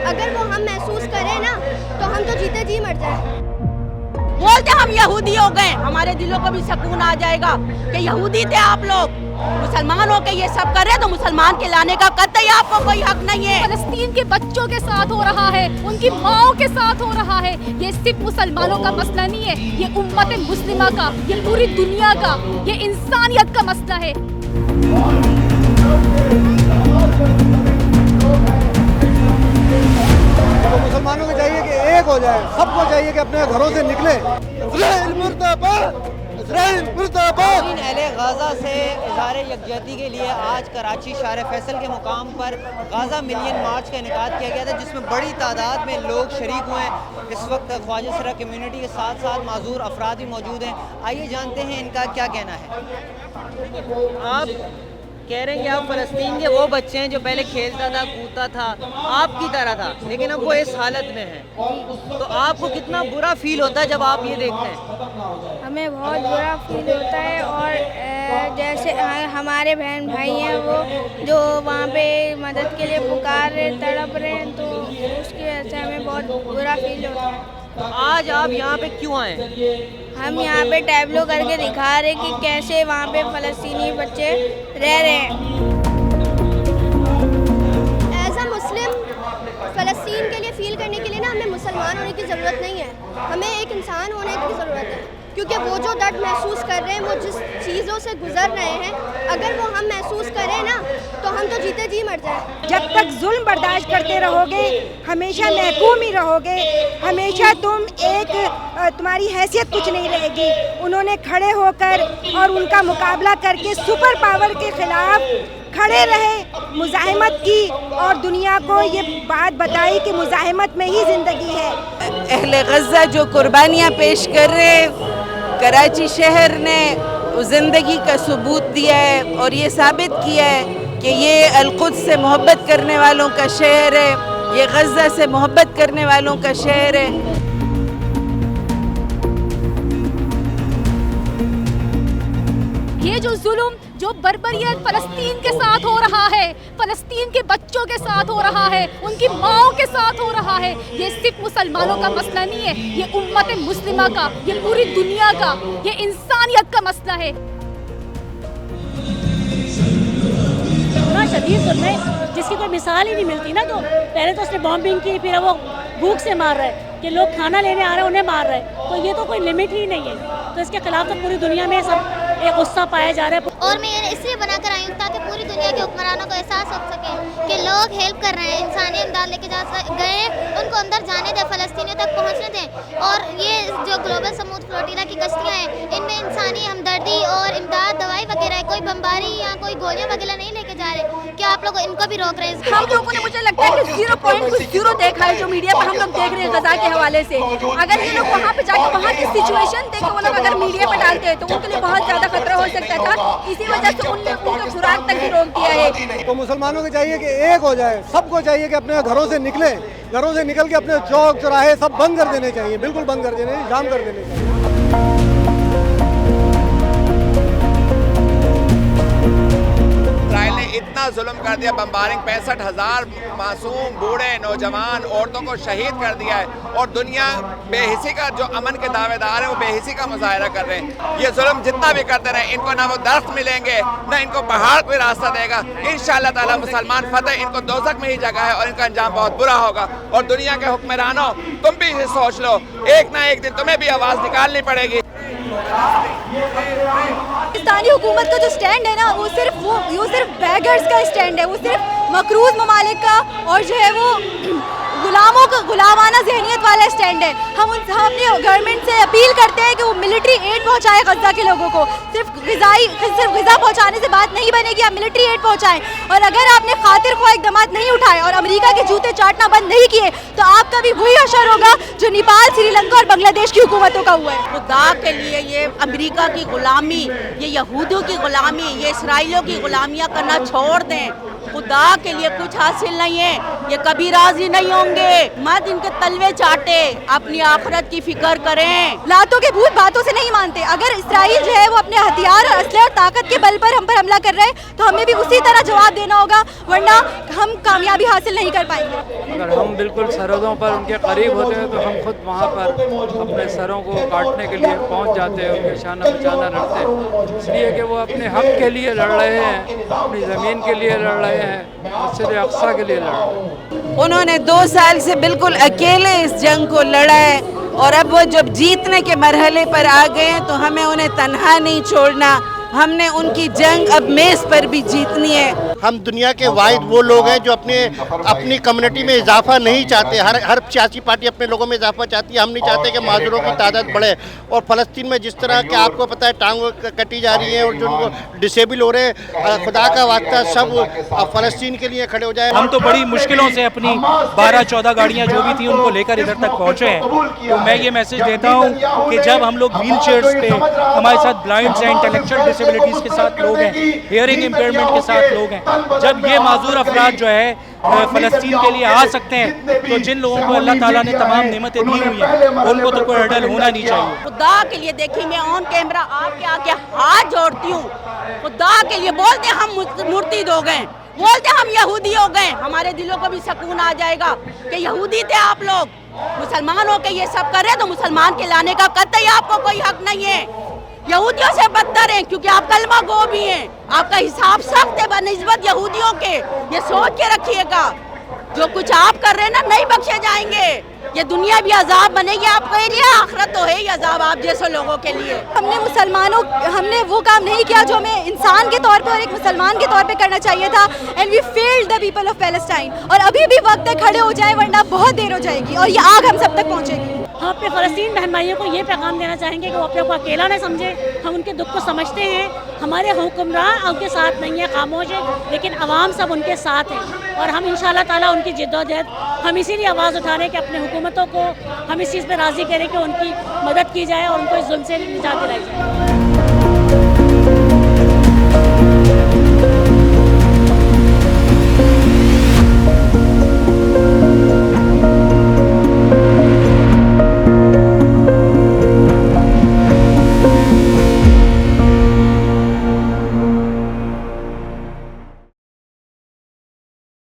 अगर वो हम महसूस करें ना तो हम तो जीते जी मर जाए। बोलते हम यहूदी हो गए, हमारे दिलों को भी सुकून आ जाएगा कि यहूदी थे आप लोग। मुसलमान हो के ये सब कर रहे तो मुसलमान के लाने का कतई आपको कोई हक नहीं है। फलस्तीन के बच्चों के साथ हो रहा है, उनकी माओ के साथ हो रहा है। ये सिर्फ मुसलमानों का मसला नहीं है, ये उम्मत मुस्लिमा का, ये पूरी दुनिया का, ये इंसानियत का मसला है। तो मुसलमानों को चाहिए कि एक हो जाए, सबको चाहिए कि अपने घरों से निकले। अहले गाज़ा से इज़हार यकजहती के लिए आज कराची शार फैसल के मुकाम पर गाज़ा मिलियन मार्च का इनेकाद किया गया था, जिसमें बड़ी तादाद में लोग शरीक हुए हैं। इस वक्त ख्वाजा सरा कम्यूनिटी के साथ साथ माजूर अफराद भी मौजूद हैं। आइए जानते हैं इनका क्या कहना है। आप कह रहे हैं कि आप फ़लस्तीन के वो बच्चे हैं जो पहले खेलता था, कूदता था, आपकी तरह था, लेकिन अब वो इस हालत में है, तो आपको कितना बुरा फील होता है जब आप ये देखते हैं? हमें बहुत बुरा फील होता है और जैसे हमारे बहन भाई हैं वो जो वहाँ पे मदद के लिए पुकार रहे, तड़प रहे हैं, तो उसकी वजह से हमें बहुत बुरा फील होता है। तो आज आप यहाँ पे क्यों आए? हम यहाँ पे टैबलो करके दिखा रहे कि कैसे वहाँ पे फ़लस्तीनी बच्चे रह रहे हैं। एज अ मुस्लिम फ़लस्तीन के लिए फ़ील करने के लिए ना हमें मुसलमान होने की ज़रूरत नहीं है, हमें एक इंसान होने की ज़रूरत है, क्योंकि वो जो दर्द महसूस कर रहे हैं, वो जिस चीज़ों से गुजर रहे हैं, अगर वो हम महसूस करें ना तो हम तो जीते जी मर जाए। जब तक जुल्म बर्दाश्त करते रहोगे हमेशा महकूम ही रहोगे, हमेशा तुम्हारी हैसियत कुछ नहीं रहेगी। उन्होंने खड़े होकर और उनका मुकाबला करके सुपर पावर के खिलाफ खड़े रहे, मुज़ाहिमत की और दुनिया को ये बात बताई कि मुज़ाहिमत में ही ज़िंदगी है। अहले गज़ा जो कुर्बानियाँ पेश कर रहे, कराची शहर ने ज़िंदगी का सबूत दिया है और ये साबित किया है कि ये अल-कुद्स से मोहब्बत करने वालों का शहर है, ये गज़ा से मोहब्बत करने वालों का शहर है। ये जो जुल्म, जो बर्बरियत फ़लस्तीन के साथ हो रहा है, फ़लस्तीन के बच्चों के साथ हो रहा है, उनकी माओ के साथ हो रहा है, ये सिर्फ मुसलमानों का मसला नहीं है, ये उम्मत मुस्लिमा का, ये पूरी दुनिया का, ये इंसानियत का मसला है। इतना शदीद जुल्म है जिसकी कोई मिसाल ही नहीं मिलती ना। तो पहले तो उसने बॉम्बिंग की, फिर वो भूख से मार रहा है कि लोग खाना लेने आ रहे हैं उन्हें मार रहे हैं, तो ये तो कोई लिमिट ही नहीं है। तो इसके खिलाफ तो पूरी दुनिया में सब एक गुस्सा पाया जा रहा है। और मैं ये इसलिए बनाकर आई हूँ ताकि पूरी दुनिया के हुक्मरानों को एहसास हो सके कि लोग हेल्प कर रहे हैं, इंसानी इमदाद लेके जा गए, उनको अंदर जाने दें, फ़लस्तीनियों तक पहुँचने दें। और ये जो ग्लोबल समूद फ्लोटिला की कश्तियाँ हैं, इनमें इंसानी हमदर्दी और इमदाद, दवाई वगैरह, कोई बमबारी या कोई गोलियाँ वगैरह नहीं लेके जा रहे। क्या आप लोग इनको भी रोक रहे हैं? हम लोगों ने, मुझे लगता है कि 0.0 देखा है जो मीडिया पर हम लोग देख रहे हैं गज़ा के हवाले से। अगर ये लोग वहाँ पे जाके वहाँ की सिचुएशन देख वो लोग अगर मीडिया पर डालते हैं तो उनके लिए बहुत ज़्यादा खतरा हो सकता था। इसी वजह से उनने उनका खुराक तक भी रोक दिया है। तो मुसलमानों को चाहिए कि एक हो जाए, सबको चाहिए कि अपने घरों से निकले, घरों से निकल के अपने चौक चौराहे सब बंद कर देने चाहिए, बिल्कुल बंद कर देने, जाम कर देने चाहिए। इसराइल ने इतना जुल्म कर दिया, बम्बारिंग 65,000 मासूम, बूढ़े, नौजवान, औरतों को शहीद कर दिया है और दुनिया बेहिसी का, जो अमन के दावेदार हैं वो बेहिसी का मुजाहरा कर रहे हैं। ये जुल्म जितना भी करते रहे, इनको ना वो दरख्त मिलेंगे ना इनको पहाड़ कोई रास्ता देगा। इंशाअल्लाह ताला मुसलमान फतेह, इनको दोज़ख में ही जगह है और इनका अंजाम बहुत बुरा होगा। और दुनिया के हुक्मरानों, तुम भी इसे सोच लो, एक ना एक दिन तुम्हें भी आवाज़ निकालनी पड़ेगी। पाकिस्तानी हुकूमत का जो स्टैंड है ना, वो सिर्फ बैगर्स का स्टैंड है, वो सिर्फ मकरूज ममालिक का और जो है वो गुलामों का गुलामाना जहनियत वाला स्टैंड है। हम अपनी गवर्नमेंट से अपील करते हैं कि वो मिलिट्री एड पहुंचाए गज़ा के लोगों को। सिर्फ ग़िज़ा पहुंचाने से बात नहीं बनेगी, आप मिलिट्री एड पहुंचाएं। और अगर आपने खातिर ख्वाह इक़दामात नहीं उठाए और अमेरिका के जूते चाटना बंद नहीं किए तो आपका भी वही असर होगा जो नेपाल, श्रीलंका और बांग्लादेश की हुकूमतों का हुआ है। खुदा के लिए ये अमेरिका की ग़ुलामी, ये यहूदियों की ग़ुलामी, ये इसराइलियों की ग़ुलामियाँ करना छोड़ दें। खुदा के लिए कुछ हासिल नहीं है, ये कभी राजी नहीं होंगे। मत इनके तलवे चाटे, अपनी आखिरत की फिक्र करें। लातों के भूत बातों से नहीं मानते। अगर इसराइल जो है वो अपने हथियार और असले और ताकत के बल पर हम पर हमला कर रहे हैं तो हमें भी उसी तरह जवाब देना होगा, वरना हम कामयाबी हासिल नहीं कर पाएंगे। अगर हम बिल्कुल सरहदों पर उनके करीब होते हैं तो हम खुद वहाँ पर अपने सरों को काटने के लिए पहुँच जाते हैं, उनके शाना बचाना लड़ते हैं, इसलिए कि वो अपने हक के लिए लड़ रहे हैं, अपनी ज़मीन के लिए लड़ रहे हैं, मस्जिद अक्सा के लिए लड़ रहे हैं। उन्होंने 2 साल से बिल्कुल अकेले इस जंग को लड़ा है और अब वो जब जीतने के मरहले पर आ गए हैं तो हमें उन्हें तन्हा नहीं छोड़ना। हमने उनकी जंग अब मेज़ पर भी जीतनी है। हम दुनिया के वाहिद वो लोग हैं जो अपनी कम्युनिटी में इजाफा नहीं चाहते। हर सियासी पार्टी अपने लोगों में इजाफा चाहती है। हम नहीं चाहते कि माजूरों की तादाद बढ़े। और फ़लस्तीन में जिस तरह के आपको पता है टांग कटी जा रही है और जो उनको डिसेबल हो रहे हैं, खुदा का वास्ता सब फ़लस्तीन के लिए खड़े हो जाए। हम तो बड़ी मुश्किलों से अपनी 12-14 गाड़ियाँ जो भी थी उनको लेकर इधर तक पहुँचे हैं। तो मैं ये मैसेज देता हूँ कि जब हम लोग व्हील चेयर्स पे, हमारे साथ ब्लाइंड्स हैं, इंटेलेक्चुअल डिसेबिलिटीज़ के साथ लोग हैं, हियरिंग इम्पेयरमेंट के साथ लोग हैं, जब ये माजूर अफराद जो है फ़लस्तीन के लिए आ सकते हैं तो जिन लोगों को अल्लाह ताला ने तमाम नेमतें दी हुई हैं उनको तो कोई हर्डल होना नहीं चाहिए। खुदा के लिए देखिए, मैं ऑन कैमरा आपके आके हाथ जोड़ती हूँ, खुदा के लिए बोलते हम मुर्तिद हो गए, बोलते हम यहूदी हो गए, हमारे दिलों को भी सुकून आ जाएगा कि यहूदी थे आप लोग, मुसलमान हो के ये सब कर रहे तो मुसलमान के लाने का कतई आपको कोई हक नहीं है। यहूदियों से बदतर हैं क्योंकि आप कलमा गो भी हैं, आपका हिसाब सख्त है बनिस्बत यहूदियों के। ये सोच के रखिएगा, जो कुछ आप कर रहे हैं ना नहीं बख्शे जाएंगे। ये दुनिया भी अजाब बनेगी आपके लिए, आखिरत तो है ही अजाब आप जैसे लोगों के लिए। हमने वो काम नहीं किया जो हमें इंसान के तौर पे और एक मुसलमान के तौर पे करना चाहिए था। And we failed the people of Palestine. और अभी भी वक्त है खड़े हो जाए, वरना बहुत देर हो जाएगी और ये आग हम सब तक पहुँचेगी। हम अपने फ़लस्तीन बहन भाइयों को ये पैगाम देना चाहेंगे कि वो अपने को अकेला न समझे। हम उनके दुख को समझते हैं, हमारे हुक्मरान उनके साथ नहीं है, खामोश है, लेकिन अवाम सब उनके साथ है। और हम इंशाअल्लाह ताला उनकी जिद्दोजहद, हम इसीलिए आवाज़ उठा रहे हैं कि अपने हुकूमतों को हम इस चीज़ पर राज़ी करें कि उनकी मदद की जाए और उनको इस जुल्म से निजात दिलाई जाए।